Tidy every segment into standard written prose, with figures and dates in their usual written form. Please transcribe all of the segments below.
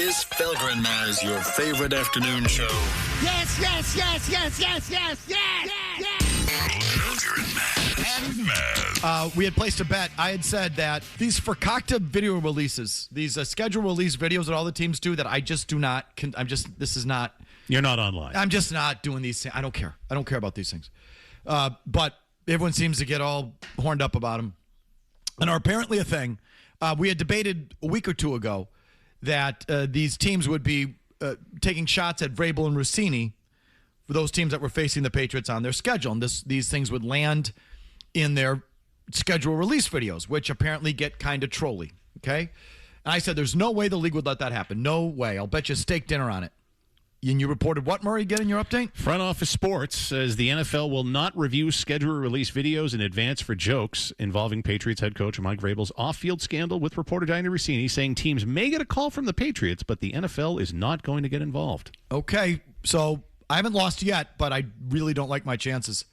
Is Felger and Mazz your favorite afternoon show? Yes, yes, yes, yes, yes, yes, yes, yes. Felger and Mazz. We had placed a bet. I had said that these Fakakta video releases, these schedule release videos that all the teams do, that I just do not. This is not. You're not online. I'm just not doing these things. I don't care. I don't care about these things. But everyone seems to get all horned up about them, and are apparently a thing. We had debated a week or two ago that these teams would be taking shots at Vrabel and Rossini for those teams that were facing the Patriots on their schedule. And these things would land in their schedule release videos, which apparently get kind of trolly, okay? And I said, there's no way the league would let that happen. No way. I'll bet you a steak dinner on it. And you reported what, Murray, again in your update? Front Office Sports says the NFL will not review schedule release videos in advance for jokes involving Patriots head coach Mike Vrabel's off-field scandal with reporter Diana Rossini, saying teams may get a call from the Patriots, but the NFL is not going to get involved. Okay, so I haven't lost yet, but I really don't like my chances.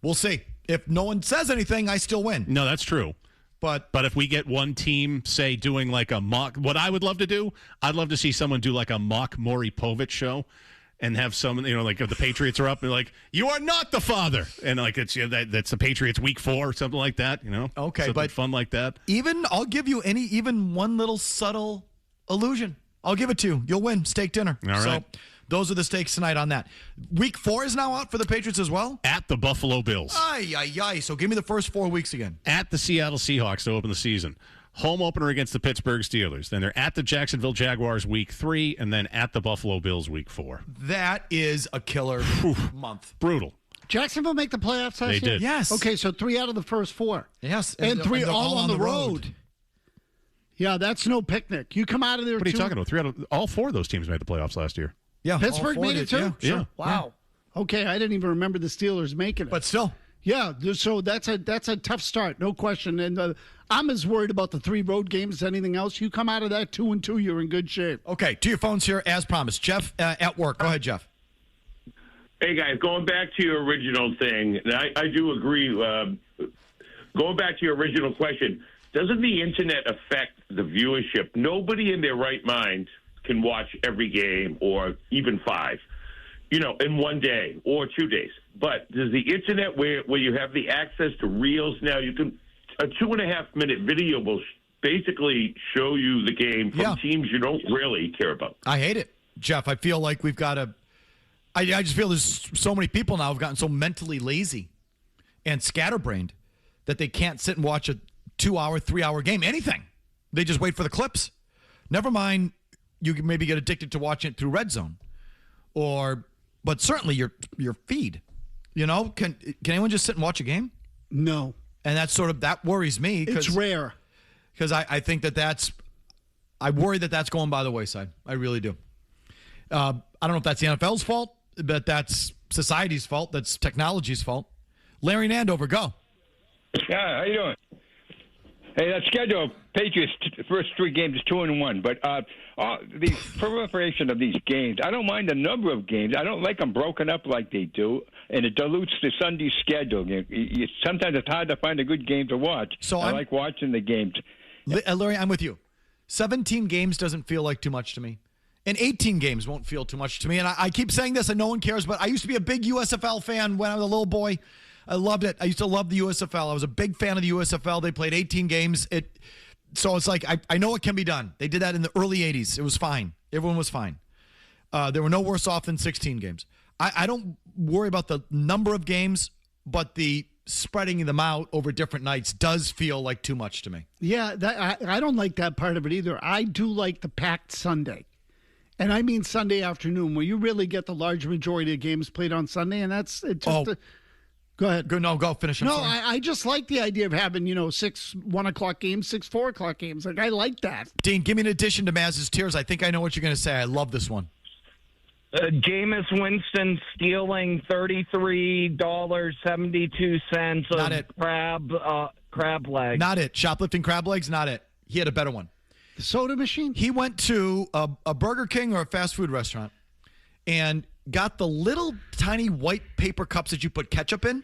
We'll see. If no one says anything, I still win. No, that's true. But if we get one team, say, doing like a mock, what I would love to do, I'd love to see someone do like a mock Maury Povich show and have someone, like if the Patriots are up and like, you are not the father. And like, it's that's the Patriots week 4 or something like that, Okay, something but fun like that. I'll give you even one little subtle illusion. I'll give it to you. You'll win steak dinner. All right. So those are the stakes tonight on that. Week 4 is now out for the Patriots as well? At the Buffalo Bills. So give me the first 4 weeks again. At the Seattle Seahawks to open the season. Home opener against the Pittsburgh Steelers. Then they're at the Jacksonville Jaguars week 3, and then at the Buffalo Bills week 4. That is a killer month. Brutal. Jacksonville make the playoffs last year? They did. Yes. Okay, so 3 out of the first 4. Yes. And 3 they're all on the road. Yeah, that's no picnic. You come out of there. What are you talking about? All 4 of those teams made the playoffs last year. Yeah, Pittsburgh made it too? Yeah, sure. Yeah. Wow. Yeah. Okay, I didn't even remember the Steelers making it. But still. Yeah, so that's a tough start, no question. And I'm as worried about the 3 road games as anything else. You come out of that 2-2, you're in good shape. Okay, to your phones here as promised. Jeff at work. Go ahead, Jeff. Hey, guys, going back to your original thing, and I do agree. Going back to your original question, doesn't the Internet affect the viewership? Nobody in their right mind can watch every game or even 5, in one day or 2 days. But does the Internet, where you have the access to reels now, a 2.5-minute video will basically show you the game from teams you don't really care about. I hate it, Jeff. I feel like we've got to. I just feel there's so many people now have gotten so mentally lazy and scatterbrained that they can't sit and watch a 2-hour, 3-hour game. Anything. They just wait for the clips. Never mind, you can maybe get addicted to watching it through Red Zone, but certainly your feed. Can anyone just sit and watch a game? No. And that worries me. It's rare. Because I think I worry that's going by the wayside. I really do. I don't know if that's the NFL's fault, but that's society's fault. That's technology's fault. Larry and Andover, go. Yeah, how you doing? Hey, that schedule, Patriots, first 3 games is 2-1. But the proliferation of these games, I don't mind the number of games. I don't like them broken up like they do, and it dilutes the Sunday schedule. Sometimes it's hard to find a good game to watch. So I like watching the games. Larry, I'm with you. 17 games doesn't feel like too much to me. And 18 games won't feel too much to me. And I keep saying this and no one cares, but I used to be a big USFL fan when I was a little boy. I loved it. I used to love the USFL. I was a big fan of the USFL. They played 18 games. So it's like, I know it can be done. They did that in the early 80s. It was fine. Everyone was fine. They were no worse off than 16 games. I don't worry about the number of games, but the spreading them out over different nights does feel like too much to me. Yeah, I don't like that part of it either. I do like the packed Sunday. And I mean Sunday afternoon, where you really get the large majority of games played on Sunday, and that's just go ahead. Go finish. I just like the idea of having 6 1:00 games, 6 4:00 games. Like I like that. Dean, give me an addition to Mazz's tears. I think I know what you're going to say. I love this one. Jameis Winston stealing $33.72 of crab legs. Not it. Shoplifting crab legs. Not it. He had a better one. The soda machine? He went to a Burger King or a fast food restaurant and got the little tiny white paper cups that you put ketchup in.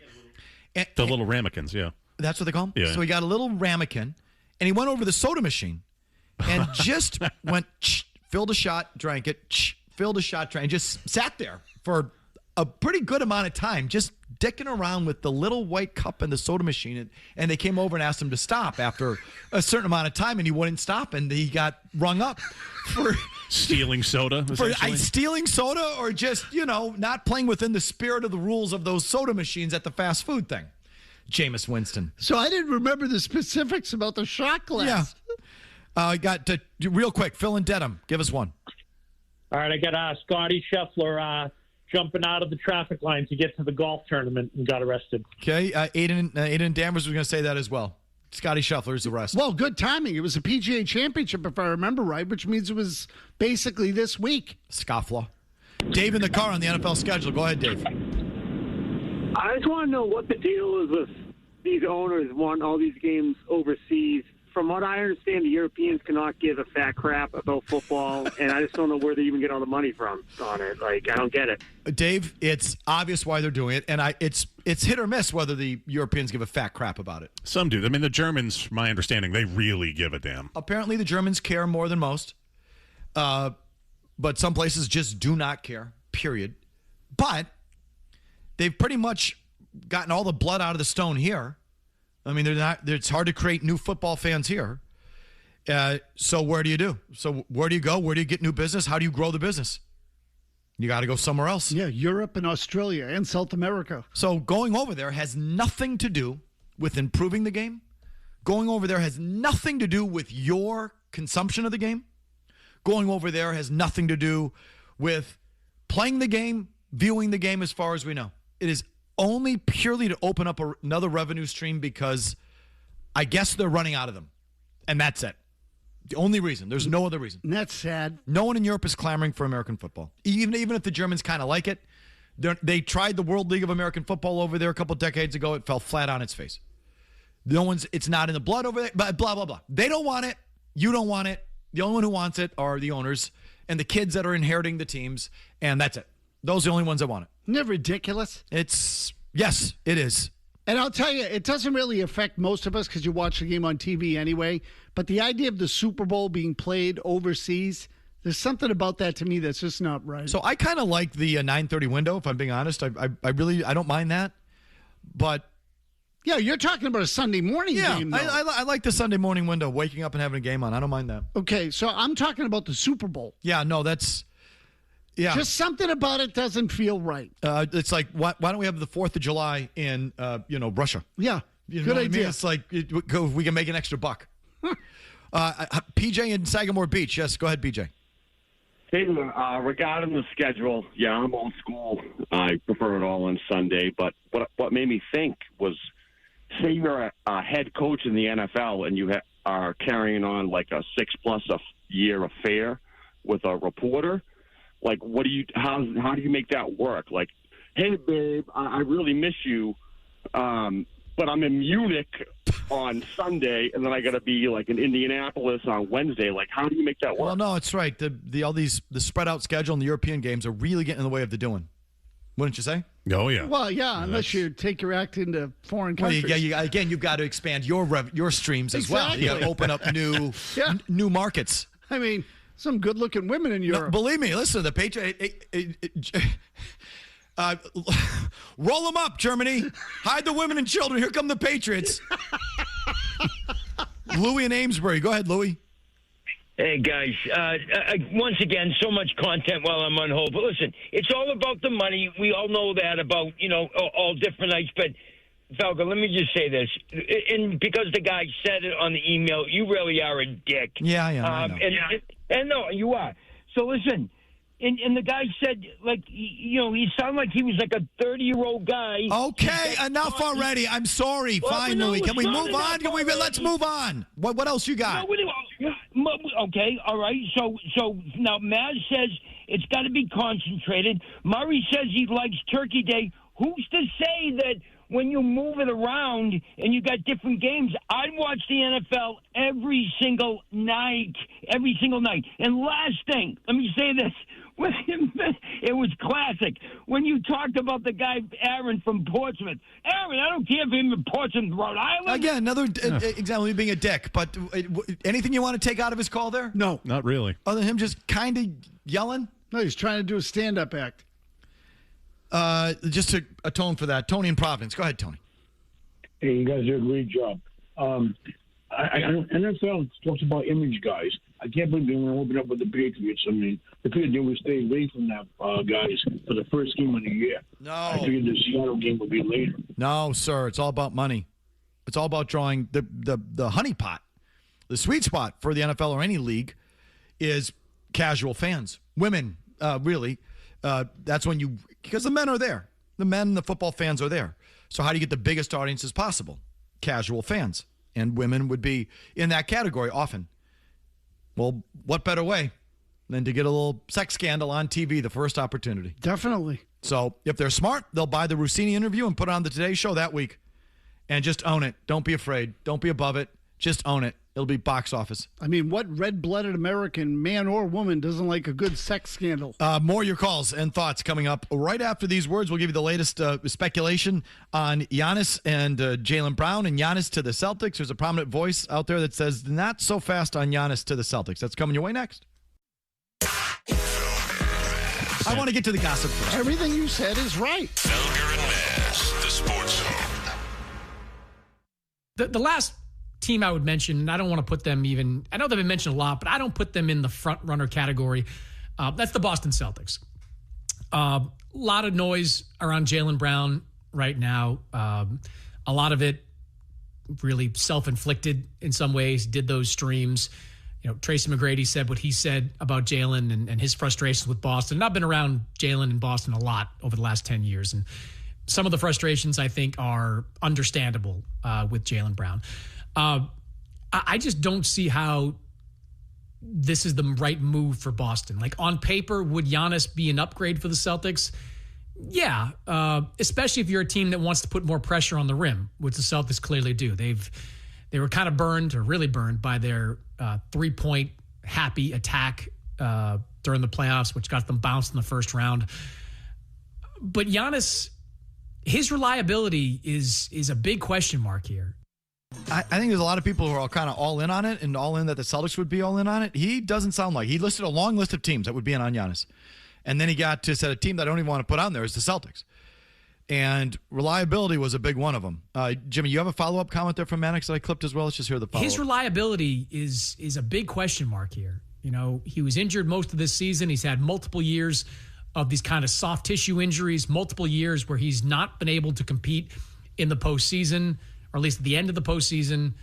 The little ramekins, yeah. That's what they call them? Yeah. So he got a little ramekin, and he went over the soda machine and just went filled a shot, drank it, filled a shot, drank, just sat there for a pretty good amount of time, just dicking around with the little white cup and the soda machine. And they came over and asked him to stop after a certain amount of time, and he wouldn't stop, and he got rung up for stealing soda. Stealing soda, or just, not playing within the spirit of the rules of those soda machines at the fast food thing. Jameis Winston. So I didn't remember the specifics about the shot glass. Yeah. Got to, real quick, Phil and Dedham, give us one. All right, I got Scotty Scheffler jumping out of the traffic line to get to the golf tournament and got arrested. Okay, Aiden Danvers was going to say that as well. Scotty Scheffler's arrested. Well, good timing. It was a PGA Championship, if I remember right, which means it was basically this week. Scofflaw. Dave in the car on the NFL schedule. Go ahead, Dave. I just want to know what the deal is with these owners want all these games overseas. From what I understand, the Europeans cannot give a fat crap about football, and I just don't know where they even get all the money from on it. I don't get it. Dave, it's obvious why they're doing it, and it's hit or miss whether the Europeans give a fat crap about it. Some do. I mean, the Germans, from my understanding, they really give a damn. Apparently, the Germans care more than most, but some places just do not care, period. But they've pretty much gotten all the blood out of the stone here. I mean, it's hard to create new football fans here. So where do you do? So where do you go? Where do you get new business? How do you grow the business? You got to go somewhere else. Yeah, Europe and Australia and South America. So going over there has nothing to do with improving the game. Going over there has nothing to do with your consumption of the game. Going over there has nothing to do with playing the game, viewing the game as far as we know. It is only purely to open up another revenue stream because I guess they're running out of them. And that's it. The only reason. There's no other reason. And that's sad. No one in Europe is clamoring for American football. Even if the Germans kind of like it. They tried the World League of American Football over there a couple decades ago. It fell flat on its face. It's not in the blood over there, but blah, blah, blah. They don't want it. You don't want it. The only one who wants it are the owners and the kids that are inheriting the teams. And that's it. Those are the only ones that want it. Isn't that ridiculous? Yes, it is. And I'll tell you, it doesn't really affect most of us because you watch the game on TV anyway. But the idea of the Super Bowl being played overseas, there's something about that to me that's just not right. So I kind of like the 9:30 window, if I'm being honest. I don't mind that. But yeah, you're talking about a Sunday morning game, though. I like the Sunday morning window, waking up and having a game on. I don't mind that. Okay, so I'm talking about the Super Bowl. Yeah, no, that's... Yeah. Just something about it doesn't feel right. It's like, why don't we have the 4th of July in, Russia? Yeah, good idea. I mean? It's like, we can make an extra buck. PJ in Sagamore Beach. Yes, go ahead, PJ. Hey, regarding the schedule, yeah, I'm old school. I prefer it all on Sunday. But what made me think was, say you're a head coach in the NFL and you are carrying on like a 6+ year affair with a reporter. Like, how do you make that work? Like, hey, babe, I really miss you, but I'm in Munich on Sunday, and then I got to be, like, in Indianapolis on Wednesday. Like, how do you make that work? Well, no, it's right. The spread out schedule and the European games are really getting in the way of the doing. Wouldn't you say? Oh, yeah. Well, yeah, unless you take your act into foreign countries. Well, you've got to expand your streams as well. You got to open up new markets. I mean, some good-looking women in Europe. No, believe me, listen, the Patriots... roll them up, Germany. Hide the women and children. Here come the Patriots. Louis in Amesbury. Go ahead, Louis. Hey, guys. Once again, so much content while I'm on hold. But listen, it's all about the money. We all know that about, all different nights. But, Felger, let me just say this. And because the guy said it on the email, you really are a dick. Yeah, I know. And no, you are. So listen, and the guy said, like, he sounded like he was like a 30-year-old guy. Okay, enough already. I'm sorry. Well, fine, Louis. Can we move on? Let's move on. What else you got? Okay, all right. So now Mazz says it's got to be concentrated. Murray says he likes Turkey Day. Who's to say that when you move it around and you got different games? I'd watch the NFL every single night. And last thing, let me say this. It was classic. When you talked about the guy, Aaron from Portsmouth. Aaron, I don't care if he's in Portsmouth, Rhode Island. Again, another example of being a dick. But anything you want to take out of his call there? No. Not really. Other than him just kind of yelling? No, he's trying to do a stand-up act. Just to atone for that. Tony in Providence. Go ahead, Tony. Hey, you guys do a great job. NFL talks about image guys. I can't believe they want to open up with the Patriots. I mean, the Patriots would stay away from that guys for the first game of the year. No. I figured the Seattle game would be later. No, sir. It's all about money. It's all about drawing the honey pot. The sweet spot for the NFL or any league is casual fans. Women, really. That's when because the men are there. The men, the football fans are there. So how do you get the biggest audience as possible? Casual fans. And women would be in that category often. Well, what better way than to get a little sex scandal on TV the first opportunity? Definitely. So if they're smart, they'll buy the Rossini interview and put it on the Today Show that week. And just own it. Don't be afraid. Don't be above it. Just own it. It'll be box office. I mean, what red-blooded American, man or woman, doesn't like a good sex scandal? More your calls and thoughts coming up right after these words. We'll give you the latest speculation on Giannis and Jaylen Brown and Giannis to the Celtics. There's a prominent voice out there that says not so fast on Giannis to the Celtics. That's coming your way next. I want to get to the gossip first. Everything you said is right. Felger and Mazz, the Sports Zone. The last team I would mention, and I don't want to put them even, I know they've been mentioned a lot, but I don't put them in the front runner category. That's the Boston Celtics. A lot of noise around Jaylen Brown right now. A lot of it really self-inflicted in some ways, did those streams. You know, Tracy McGrady said what he said about Jaylen and his frustrations with Boston. And I've been around Jaylen in Boston a lot over the last 10 years. And some of the frustrations I think are understandable with Jaylen Brown. I just don't see how this is the right move for Boston. Like on paper, would Giannis be an upgrade for the Celtics? Yeah, especially if you're a team that wants to put more pressure on the rim, which the Celtics clearly do. They were kind of burned or really burned by their 3-point happy attack during the playoffs, which got them bounced in the first round. But Giannis, his reliability is a big question mark here. I think there's a lot of people who are kind of all in on it and all in that the Celtics would be all in on it. He doesn't sound like. He listed a long list of teams that would be in on Giannis. And then he got to set a team that I don't even want to put on there is the Celtics. And reliability was a big one of them. Jimmy, you have a follow-up comment there from Mannix that I clipped as well? Let's just hear the follow-up. His reliability is a big question mark here. You know, he was injured most of this season. He's had multiple years of these kind of soft tissue injuries, multiple years where he's not been able to compete in the postseason, or at least at the end of the postseason.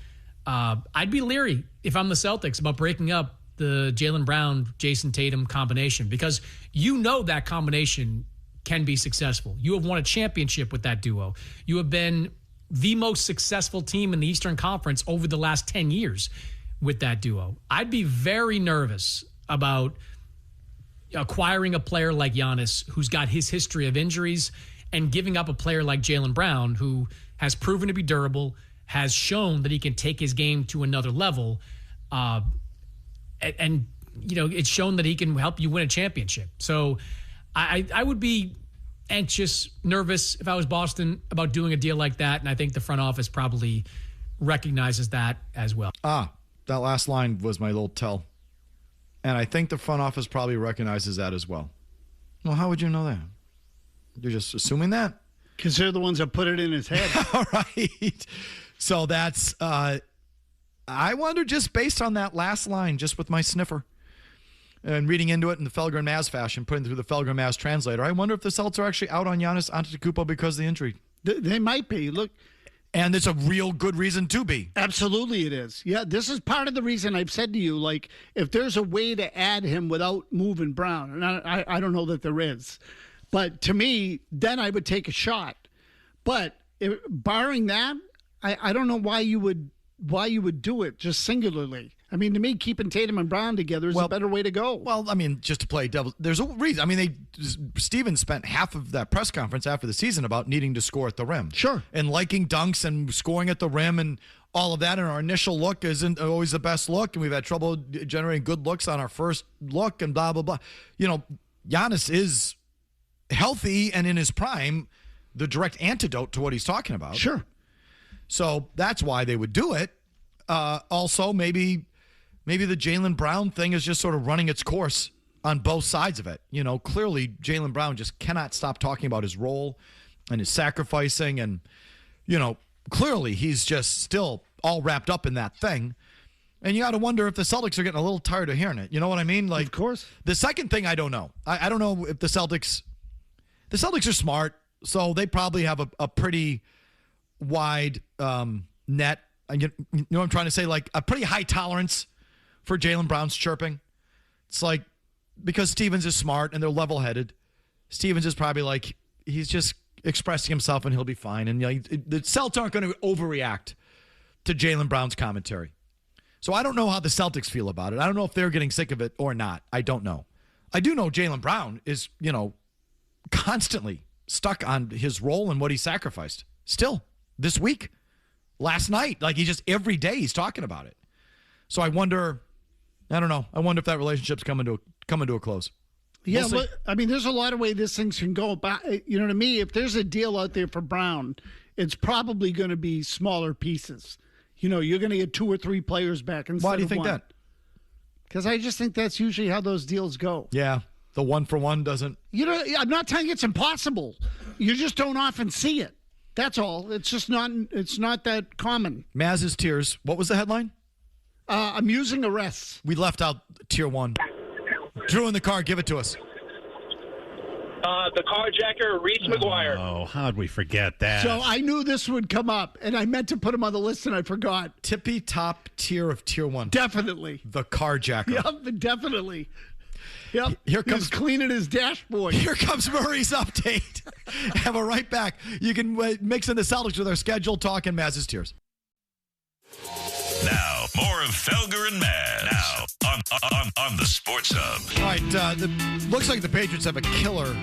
I'd be leery if I'm the Celtics about breaking up the Jaylen Brown, Jason Tatum combination, because you know that combination can be successful. You have won a championship with that duo. You have been the most successful team in the Eastern Conference over the last 10 years with that duo. I'd be very nervous about acquiring a player like Giannis, who's got his history of injuries, and giving up a player like Jaylen Brown, who has proven to be durable, has shown that he can take his game to another level, and you know, it's shown that he can help you win a championship. So I would be anxious, nervous if I was Boston about doing a deal like that, and I think the front office probably recognizes that as well. That last line was my little tell. And I think the front office probably recognizes that as well. Well, how would you know that? You're just assuming that? Because they're the ones that put it in his head. All right. So that's, I wonder, just based on that last line, just with my sniffer, and reading into it in the Felger and Mazz fashion, putting it through the Felger and Mazz translator, I wonder if the Celtics are actually out on Giannis Antetokounmpo because of the injury. They might be. Look. And there's a real good reason to be. Absolutely it is. Yeah, this is part of the reason I've said to you, like, if there's a way to add him without moving Brown, and I don't know that there is, but to me, then I would take a shot. But barring that, I don't know why you would do it just singularly. I mean, to me, keeping Tatum and Brown together is a better way to go. Well, I mean, just to play devil, there's a reason. I mean, Stevens spent half of that press conference after the season about needing to score at the rim. Sure. And liking dunks and scoring at the rim and all of that. And our initial look isn't always the best look. And we've had trouble generating good looks on our first look and blah, blah, blah. You know, Giannis is healthy and in his prime, the direct antidote to what he's talking about. Sure. So that's why they would do it. Also, maybe the Jaylen Brown thing is just sort of running its course on both sides of it. Clearly Jaylen Brown just cannot stop talking about his role and his sacrificing. And, clearly he's just still all wrapped up in that thing. And you got to wonder if the Celtics are getting a little tired of hearing it. You know what I mean? Like, of course. The second thing, I don't know. I don't know if the Celtics are smart, so they probably have a pretty wide net. And you know what I'm trying to say? Like a pretty high tolerance for Jaylen Brown's chirping. It's like, because Stevens is smart and they're level-headed, Stevens is probably like, he's just expressing himself and he'll be fine. And the Celtics aren't going to overreact to Jaylen Brown's commentary. So I don't know how the Celtics feel about it. I don't know if they're getting sick of it or not. I don't know. I do know Jaylen Brown is, constantly stuck on his role and what he sacrificed. Still, this week, last night, like he just every day he's talking about it. So I wonder if that relationship's coming to a close. Yeah, look, there's a lot of ways this thing can go. But, to me, if there's a deal out there for Brown, it's probably going to be smaller pieces. You're going to get 2 or 3 players back instead of one. Why do you think that? Because I just think that's usually how those deals go. Yeah, the 1-for-1 doesn't. I'm not telling you it's impossible. You just don't often see it. That's all. It's just not. It's not that common. Mazz's tears. What was the headline? Amusing arrests. We left out tier 1. Drew in the car. Give it to us. The carjacker, Reese McGuire. Oh, how'd we forget that? So I knew this would come up, and I meant to put him on the list, and I forgot. Tippy top tier of tier 1. Definitely. The carjacker. Yep, definitely. Yep. Here comes He's cleaning his dashboard. Here comes Murray's update. And we're right back. You can mix in the Celtics with our schedule talk and Mazz's tears. Now, more of Felger and Mazz. Now, on the Sports Hub. All right, looks like the Patriots have a killer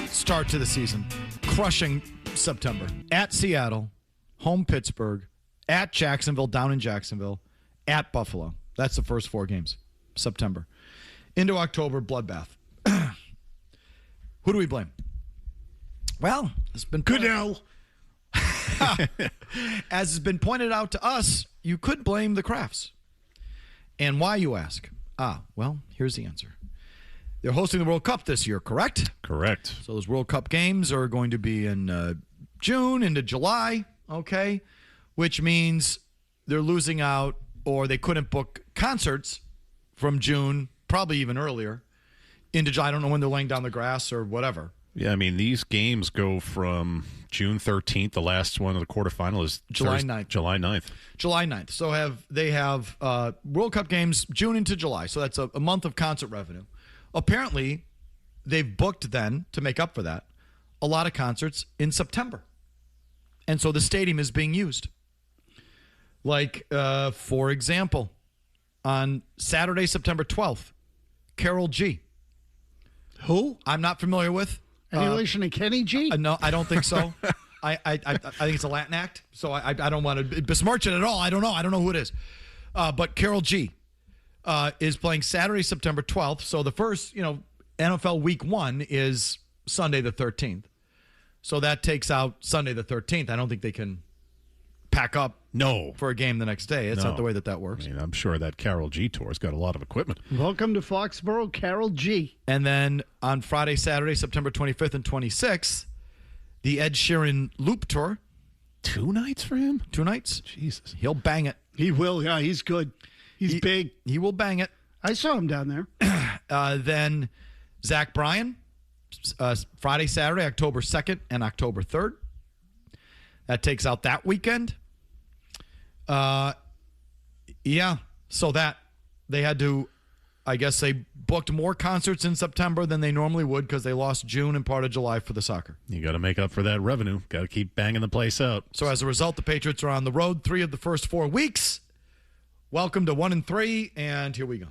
start to the season. Crushing September. At Seattle, home Pittsburgh, at Jacksonville, down in Jacksonville, at Buffalo. That's the first 4 games, September. Into October, bloodbath. Who do we blame? Well, it's been Goodell. As has been pointed out to us, you could blame the Crafts. And why, you ask? Well, here's the answer. They're hosting the World Cup this year, correct? Correct. So those World Cup games are going to be in June into July, okay? Which means they're losing out, or they couldn't book concerts from June, probably even earlier, into July. I don't know when they're laying down the grass or whatever. Yeah, these games go from June 13th. The last one of the quarterfinal is July 9th. July 9th. July 9th. So they have World Cup games June into July. So that's a month of concert revenue. Apparently, they've booked then, to make up for that, a lot of concerts in September. And so the stadium is being used. Like, for example, on Saturday, September 12th, Karol G. Who? I'm not familiar with. Any relation to Kenny G? No, I don't think so. I think it's a Latin act, so I don't want to besmirch it at all. I don't know who it is. But Karol G is playing Saturday, September 12th. So the first, NFL Week 1 is Sunday the 13th. So that takes out Sunday the 13th. I don't think they can pack up for a game the next day. It's not the way that works. I'm sure that Karol G tour's got a lot of equipment. Welcome to Foxborough, Karol G. And then on Friday, Saturday, September 25th and 26th, the Ed Sheeran Loop Tour. 2 nights for him? 2 nights. Jesus. He'll bang it. He will. Yeah, he's good. He's big. He will bang it. I saw him down there. Then Zach Bryan, Friday, Saturday, October 2nd and October 3rd. That takes out that weekend. Yeah. So that they had to, I guess they booked more concerts in September than they normally would because they lost June and part of July for the soccer. You got to make up for that revenue. Got to keep banging the place out. So as a result, the Patriots are on the road 3 of the first 4 weeks. Welcome to 1-3, and here we go.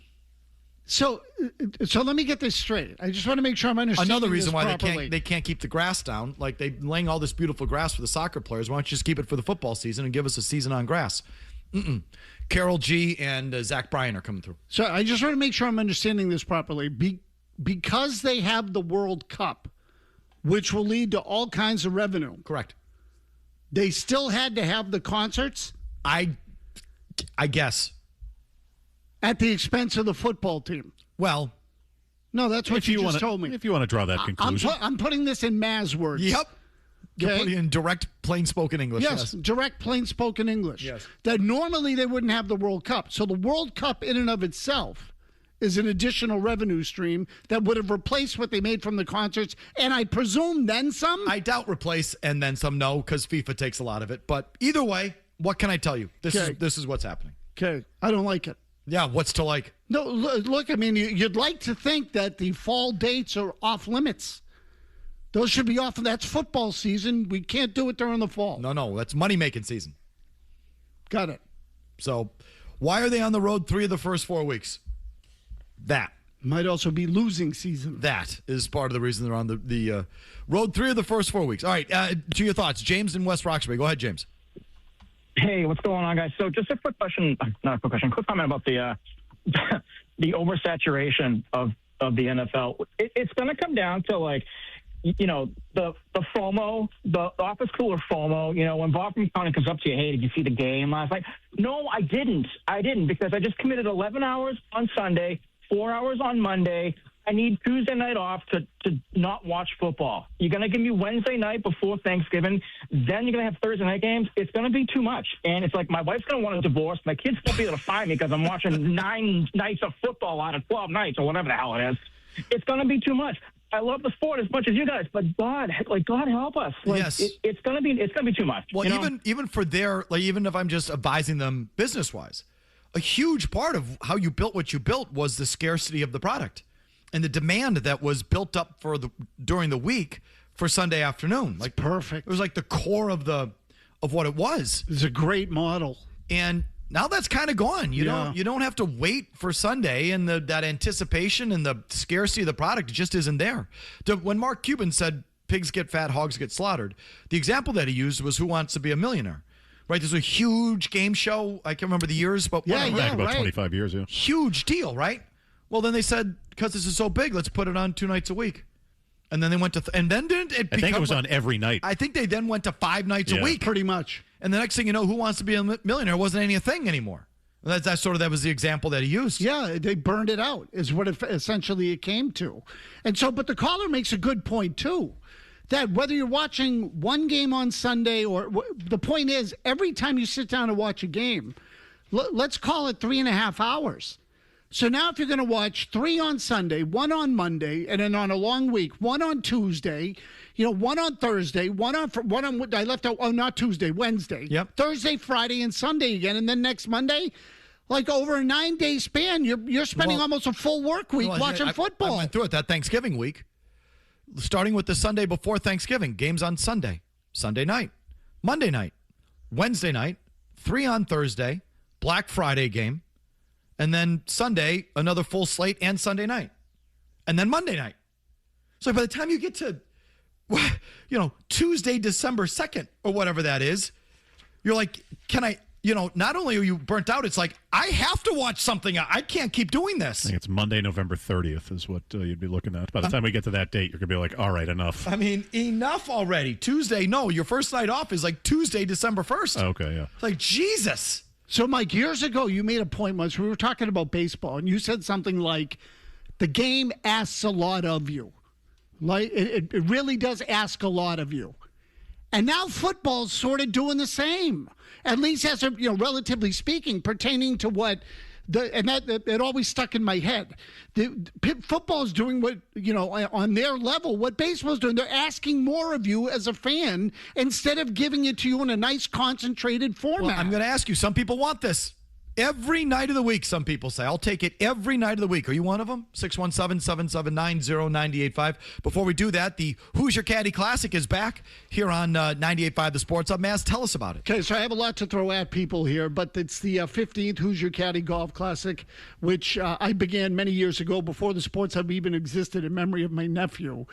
So let me get this straight. I just want to make sure I'm understanding another reason this why properly. they can't keep the grass down. Like they laying all this beautiful grass for the soccer players. Why don't you just keep it for the football season and give us a season on grass? Karol G and Zach Bryan are coming through. So I just want to make sure I'm understanding this properly. because they have the World Cup, which will lead to all kinds of revenue. Correct. They still had to have the concerts? I guess. At the expense of the football team? Well, no, that's what you just told me. If you want to draw that conclusion. I'm putting this in Mazz words. Yep. You're putting in direct, plain-spoken English. Yes, direct, plain-spoken English. Yes. That normally they wouldn't have the World Cup. So the World Cup in and of itself is an additional revenue stream that would have replaced what they made from the concerts, and I presume then some? I doubt replace and then some, no, because FIFA takes a lot of it. But either way, what can I tell you? This is what's happening. Okay, I don't like it. Yeah, what's to like? No, look, I mean, you'd like to think that the fall dates are off limits. Those should be off. That's football season. We can't do it during the fall. No, that's money-making season. Got it. So why are they on the road 3 of the first 4 weeks? That. Might also be losing season. That is part of the reason they're on the road 3 of the first 4 weeks. All right, to your thoughts. James in West Roxbury. Go ahead, James. Hey, what's going on, guys? So just a quick question, quick comment about the the oversaturation of the NFL. It's going to come down to, like, you know, the FOMO, the office cooler FOMO. You know, when Bob from County comes up to you, hey, did you see the game last night? No, I didn't, because I just committed 11 hours on Sunday, 4 hours on Monday. I need Tuesday night off to not watch football. You're going to give me Wednesday night before Thanksgiving. Then you're going to have Thursday night games. It's going to be too much. And it's like my wife's going to want a divorce. My kids won't be able to find me because I'm watching 9 nights of football out of 12 nights or whatever the hell it is. It's going to be too much. I love the sport as much as you guys, but God help us. Yes. It's going to be too much. Well, even for their, like, even if I'm just advising them business-wise, a huge part of how you built what you built was the scarcity of the product and the demand that was built up during the week for Sunday afternoon. Like, perfect. It was like the core of what it was. It's a great model. And now that's kind of gone. You don't have to wait for Sunday, and that anticipation and the scarcity of the product just isn't there. When Mark Cuban said pigs get fat, hogs get slaughtered, the example that he used was Who Wants to Be a Millionaire? Right, there's a huge game show. I can't remember the years, but back about 25 years. Yeah, huge deal, right? Well, then they said, because this is so big, let's put it on 2 nights a week. And then they went to, and then didn't it? I think it was on every night. I think they then went to 5 nights a week, pretty much. And the next thing you know, Who Wants to Be a Millionaire wasn't any thing anymore. That was the example that he used. Yeah, they burned it out, is what essentially it came to. And so, but the caller makes a good point too. That whether you're watching one game on Sunday or the point is, every time you sit down and watch a game, let's call it 3.5 hours. So now if you're going to watch 3 on Sunday, 1 on Monday, and then on a long week, 1 on Tuesday, 1 on Thursday, one on I left out, not Tuesday, Wednesday. Yep. Thursday, Friday, and Sunday again, and then next Monday, like over a 9-day span, you're spending almost a full work week watching football. I went through it that Thanksgiving week. Starting with the Sunday before Thanksgiving, games on Sunday, Sunday night, Monday night, Wednesday night, 3 on Thursday, Black Friday game, and then Sunday, another full slate and Sunday night, and then Monday night. So by the time you get to, Tuesday, December 2nd or whatever that is, you're like, can I, not only are you burnt out, it's like, I have to watch something. I can't keep doing this. I think it's Monday, November 30th is what you'd be looking at. By the time we get to that date, you're going to be like, all right, enough. I mean, enough already. Tuesday, no, your first night off is like Tuesday, December 1st. Okay, yeah. It's like, Jesus. So, Mike, years ago, you made a point once. We were talking about baseball, and you said something like, the game asks a lot of you. Like, it really does ask a lot of you. And now football's sort of doing the same, at least as relatively speaking, pertaining to what it always stuck in my head. Football's doing what, on their level, what baseball's doing. They're asking more of you as a fan instead of giving it to you in a nice concentrated format. Well, I'm going to ask you, some people want this. Every night of the week, some people say. I'll take it every night of the week. Are you one of them? 617-779-0985. Before we do that, the Who's Your Caddy Classic is back here on 98.5 The Sports Hub. Mazz, tell us about it. Okay, so I have a lot to throw at people here, but it's the 15th Who's Your Caddy Golf Classic, which I began many years ago before the Sports Hub even existed in memory of my nephew.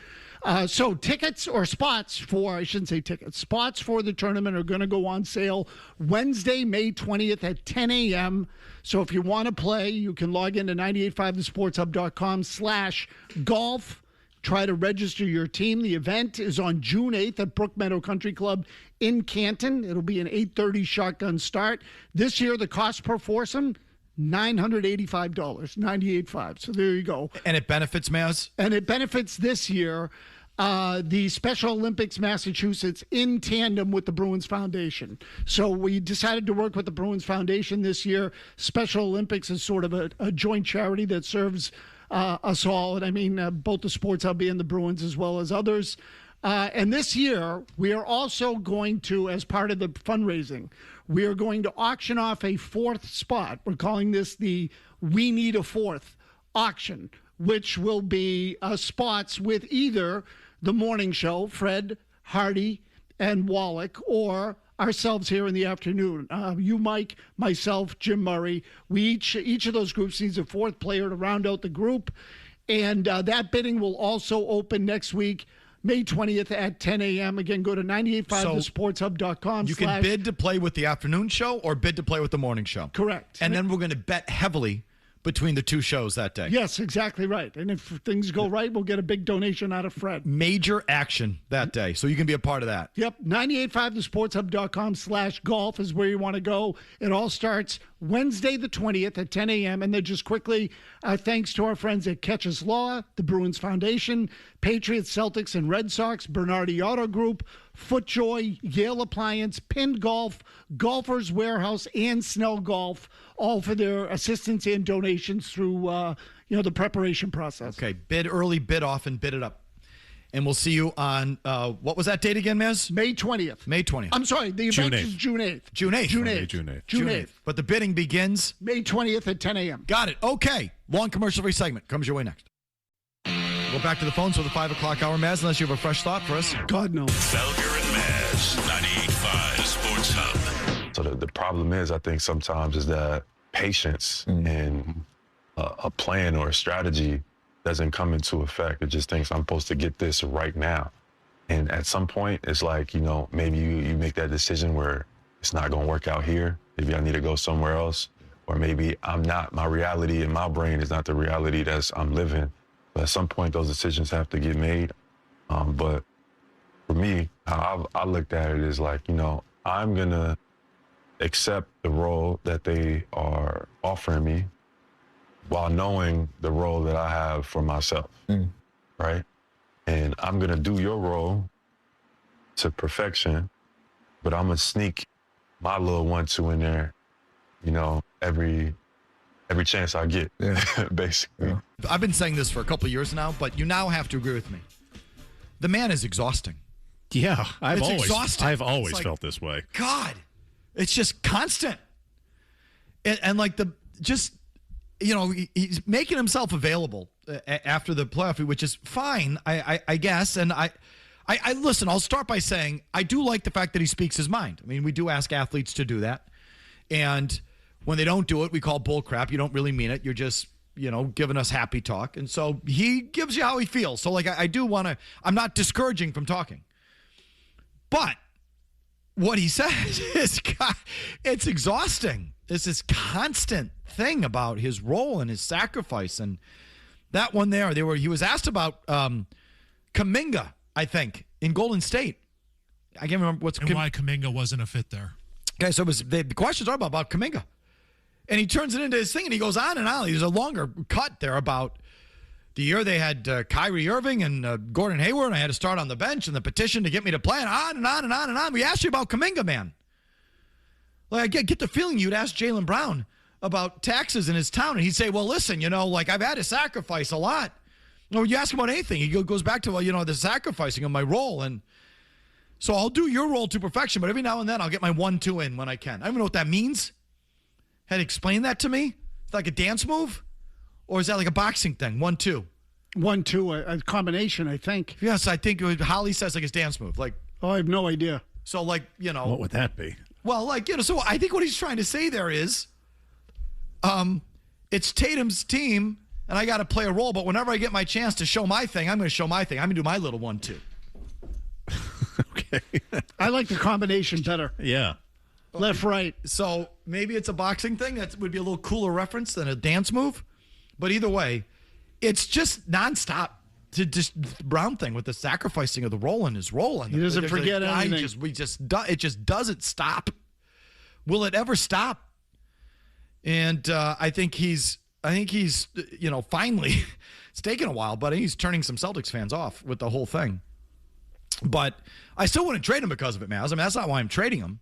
So tickets or spots for the tournament are going to go on sale Wednesday, May 20th at 10 a.m. a.m. So if you want to play, you can log into 985thesportshub.com/golf. Try to register your team. The event is on June 8th at Brook Meadow Country Club in Canton. It'll be an 8:30 shotgun start. This year, the cost per foursome, $985, $98.5. So there you go. And it benefits Mazz? And it benefits this year the Special Olympics Massachusetts in tandem with the Bruins Foundation. So we decided to work with the Bruins Foundation this year. Special Olympics is sort of a joint charity that serves us all. And I mean, both the Sports Hub and the Bruins as well as others. And this year, we are also going to, as part of the fundraising, we are going to auction off a fourth spot. We're calling this the We Need a Fourth auction, which will be spots with either the morning show, Fred, Hardy, and Wallach, or ourselves here in the afternoon. You, Mike, myself, Jim Murray. We each of those groups needs a fourth player to round out the group. And that bidding will also open next week, May 20th at 10 a.m. Again, go to 985thesportshub.com. You can bid to play with the afternoon show or bid to play with the morning show. Correct. And then we're going to bet heavily between the two shows that day. Yes, exactly right. And if things go right, we'll get a big donation out of Fred. Major action that day, so you can be a part of that. Yep, 985thesportshub.com/golf is where you want to go. It all starts Wednesday the 20th at 10 a.m. And then just quickly, thanks to our friends at Catches Law, the Bruins Foundation, Patriots, Celtics, and Red Sox, Bernardi Auto Group, FootJoy, Yale Appliance, Pin Golf, Golfers Warehouse, and Snell Golf, all for their assistance and donations through the preparation process. Okay, bid early, bid often, bid it up. And we'll see you on, what was that date again, Mazz? May 20th. May 20th. I'm sorry, the event is June 8th. June 8th. June 8th. But the bidding begins? May 20th at 10 a.m. Got it. Okay. Long commercial-free segment comes your way next. Go back to the phones for the 5 o'clock hour, Mazz, unless you have a fresh thought for us. God, no. Felger and Mazz, 98.5 Sports Hub. So the problem is, I think sometimes is that patience and a plan or a strategy doesn't come into effect. It just thinks I'm supposed to get this right now. And at some point, it's like, maybe you make that decision where it's not going to work out here. Maybe I need to go somewhere else. Or maybe my reality in my brain is not the reality that I'm living. But at some point, those decisions have to get made. But for me, how I looked at it is like, I'm going to accept the role that they are offering me while knowing the role that I have for myself, right? And I'm going to do your role to perfection, but I'm going to sneak my little 1-2 in there, every chance I get, basically. Yeah. I've been saying this for a couple of years now, but you now have to agree with me. The man is exhausting. Yeah, I've always like, felt this way. God, it's just constant. And like he's making himself available after the playoff, which is fine, I guess. And I listen, I'll start by saying I do like the fact that he speaks his mind. I mean, we do ask athletes to do that. And when they don't do it, we call bull crap. You don't really mean it. You're just, giving us happy talk. And so he gives you how he feels. So like, I do want to, I'm not discouraging from talking. But what he says is, God, it's exhausting. It's this constant thing about his role and his sacrifice. And that one there, he was asked about Kuminga, I think, in Golden State. I can't remember why Kuminga wasn't a fit there. Okay, so the questions are about Kuminga. And he turns it into his thing, and he goes on and on. There's a longer cut there about the year they had Kyrie Irving and Gordon Hayward, and I had to start on the bench, and the petition to get me to play, and on and on and on and on. We asked you about Kuminga, man. Like, I get the feeling you'd ask Jaylen Brown about taxes in his town, and he'd say, well, listen, I've had to sacrifice a lot. Or you ask him about anything, he goes back to, the sacrificing of my role, and so I'll do your role to perfection, but every now and then I'll get my 1-2 in when I can. I don't even know what that means. Had to explain that to me? It's like a dance move? Or is that like a boxing thing? 1-2. 1-2, a combination, I think. Yes, I think Holly says like his dance move. Like, I have no idea. So like, What would that be? Well, like, so I think what he's trying to say there is, it's Tatum's team, and I got to play a role, but whenever I get my chance to show my thing, I'm going to show my thing. I'm going to do my little 1-2. Okay. I like the combination better. Yeah. Left, right. So maybe it's a boxing thing. That would be a little cooler reference than a dance move. But either way, it's just nonstop. To just the Brown thing with the sacrificing of the rolling is rolling. He doesn't forget anything. It just doesn't stop. Will it ever stop? And I think he's finally. It's taken a while, but he's turning some Celtics fans off with the whole thing. But I still wouldn't trade him because of it, Mazz. I mean, that's not why I'm trading him.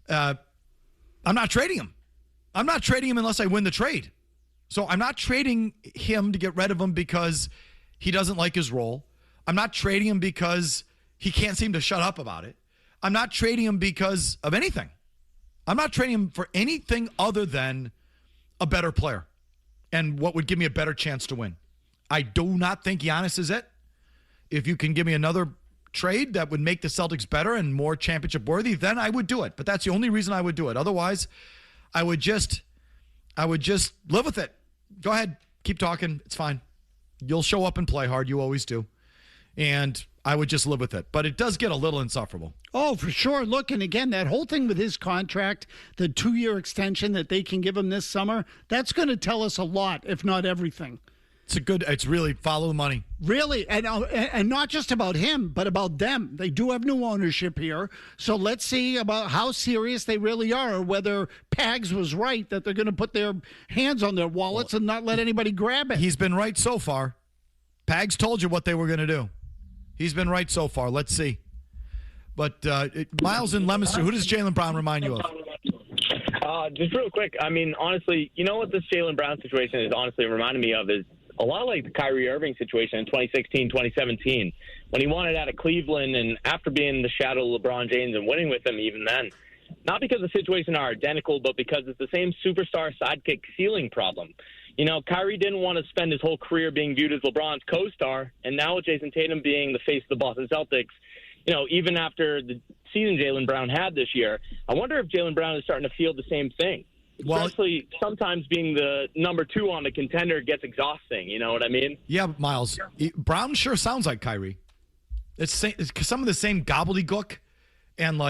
I'm not trading him. I'm not trading him unless I win the trade. So I'm not trading him to get rid of him because he doesn't like his role. I'm not trading him because he can't seem to shut up about it. I'm not trading him because of anything. I'm not trading him for anything other than a better player and what would give me a better chance to win. I do not think Giannis is it. If you can give me another trade that would make the Celtics better and more championship worthy, then I would do it. But that's the only reason I would do it. Otherwise, I would just live with it. Go ahead. Keep talking. It's fine. You'll show up and play hard. You always do. And I would just live with it. But it does get a little insufferable. Oh, for sure. Look, and again, that whole thing with his contract, the 2-year extension that they can give him this summer, that's going to tell us a lot, if not everything. It's really follow the money. Really, and not just about him, but about them. They do have new ownership here, so let's see about how serious they really are, or whether Pags was right that they're going to put their hands on their wallets and not let anybody grab it. He's been right so far. Pags told you what they were going to do. He's been right so far. Let's see. But Miles in Leominster, who does Jaylen Brown remind you of? Just real quick, I mean, honestly, you know what this Jaylen Brown situation is honestly reminding me of is a lot like the Kyrie Irving situation in 2016, 2017, when he wanted out of Cleveland and after being in the shadow of LeBron James and winning with him even then. Not because the situations are identical, but because it's the same superstar sidekick ceiling problem. You know, Kyrie didn't want to spend his whole career being viewed as LeBron's co-star, and now with Jason Tatum being the face of the Boston Celtics, you know, even after the season Jaylen Brown had this year, I wonder if Jaylen Brown is starting to feel the same thing. Especially sometimes being the number 2 on the contender gets exhausting. You know what I mean? Yeah, Miles. Brown sure sounds like Kyrie. It's some of the same gobbledygook and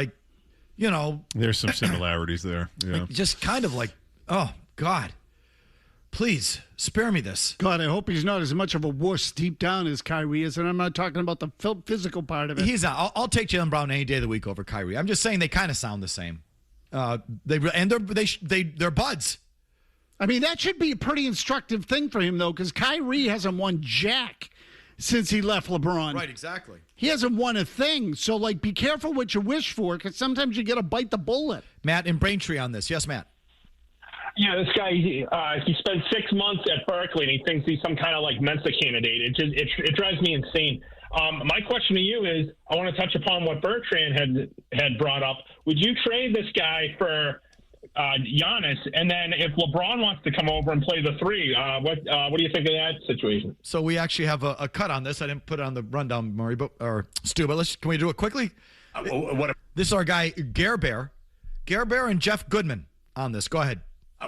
There's some similarities there. Yeah. Just kind of like, oh, God. Please, spare me this. God, I hope he's not as much of a wuss deep down as Kyrie is, and I'm not talking about the physical part of it. He's not. I'll take Jaylen Brown any day of the week over Kyrie. I'm just saying they kind of sound the same. They're buds. I mean, that should be a pretty instructive thing for him, though, because Kyrie hasn't won jack since he left LeBron. Right, exactly. He hasn't won a thing. So, be careful what you wish for, because sometimes you got to bite the bullet. Matt in Braintree on this. Yes, Matt. Yeah, this guy, he spent 6 months at Berkeley, and he thinks he's some kind of, Mensa candidate. It drives me insane. My question to you is, I want to touch upon what Bertrand had brought up. Would you trade this guy for Giannis? And then if LeBron wants to come over and play the 3, what do you think of that situation? So we actually have a cut on this. I didn't put it on the rundown, Murray, or Stu, but can we do it quickly? This is our guy, Gare Bear and Jeff Goodman on this. Go ahead.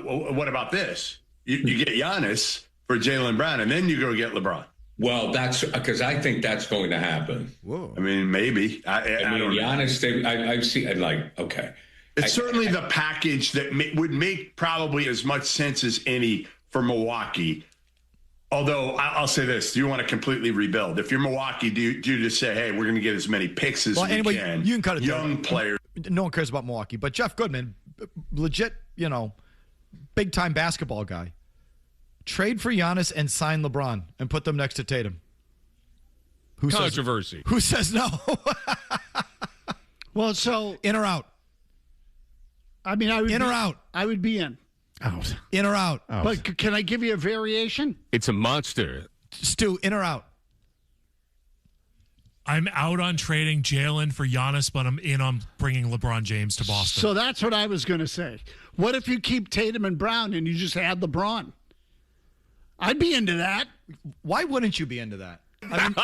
What about this? You get Giannis for Jaylen Brown, and then you go get LeBron. Well, that's because I think that's going to happen. Whoa. I mean, maybe. I mean, Giannis, I've seen, okay. It's certainly the package that would make probably as much sense as any for Milwaukee. Although, I'll say this. Do you want to completely rebuild? If you're Milwaukee, do you just say, hey, we're going to get as many picks as we can? You can cut it Young players. No one cares about Milwaukee. But Jeff Goodman, legit, big-time basketball guy. Trade for Giannis and sign LeBron and put them next to Tatum. Controversy. Who says no? Well, so in or out? I mean, in or out? I would be in. Out. In or out? Out. But can I give you a variation? It's a monster. Stu, in or out? I'm out on trading Jaylen for Giannis, but I'm in on bringing LeBron James to Boston. So that's what I was going to say. What if you keep Tatum and Brown and you just add LeBron? I'd be into that. Why wouldn't you be into that? I mean,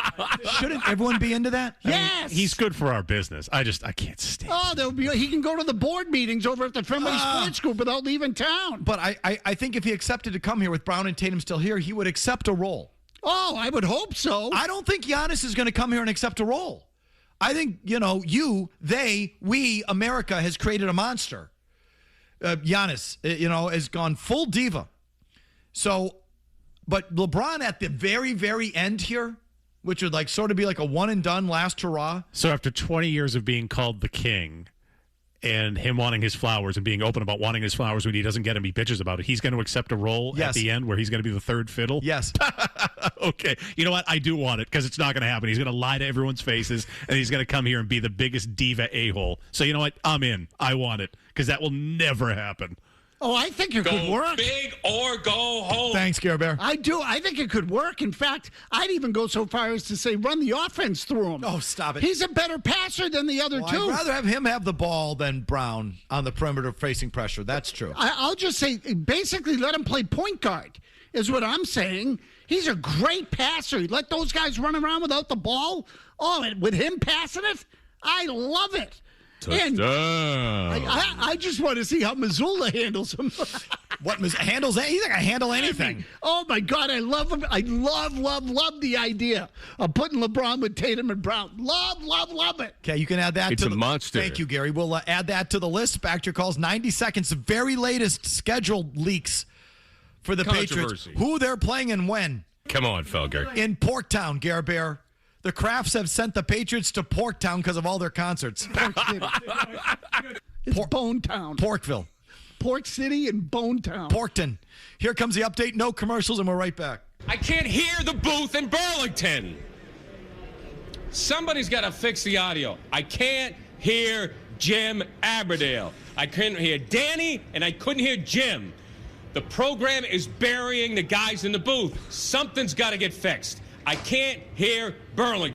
shouldn't everyone be into that? Yes. He's good for our business. I can't stand it. He can go to the board meetings over at the Fenway Sports Group without leaving town. But I think if he accepted to come here with Brown and Tatum still here, he would accept a role. Oh, I would hope so. I don't think Giannis is going to come here and accept a role. I think, we, America has created a monster. Giannis, has gone full diva. So, but LeBron at the very, very end here, which would sort of be like a one and done last hurrah. So after 20 years of being called the king and him wanting his flowers and being open about wanting his flowers when he doesn't get them, he bitches about it. He's going to accept a role at the end where he's going to be the third fiddle? Yes. Okay. You know what? I do want it because it's not going to happen. He's going to lie to everyone's faces and he's going to come here and be the biggest diva a-hole. So you know what? I'm in. I want it because that will never happen. Oh, I think it could work. Go big or go home. Thanks, Gare Bear. I do. I think it could work. In fact, I'd even go so far as to say run the offense through him. Oh, stop it. He's a better passer than the other two. I'd rather have him have the ball than Brown on the perimeter facing pressure. That's true. I'll just say basically let him play point guard is what I'm saying. He's a great passer. Let those guys run around without the ball. Oh, and with him passing it, I love it. And I just want to see how Missoula handles him. What handles? He's not gonna handle anything. Oh my God, I love him. I love the idea of putting LeBron with Tatum and Brown. Love it. Okay, you can add that. It's a monster. Thank you, Gary. We'll add that to the list. Back to your calls. 90 seconds. The very latest schedule leaks for the Patriots. Who they're playing and when. Come on, Felger. In Porktown, Gare Bear. The Crafts have sent the Patriots to Porktown because of all their concerts. It's Bone Town. Porkville. Pork City and Bone Town. Porkton. Here comes the update. No commercials, and we're right back. I can't hear the booth in Burlington. Somebody's got to fix the audio. I can't hear Jim Aberdale. I couldn't hear Danny, and I couldn't hear Jim. The program is burying the guys in the booth. Something's got to get fixed. I can't hear Burlington.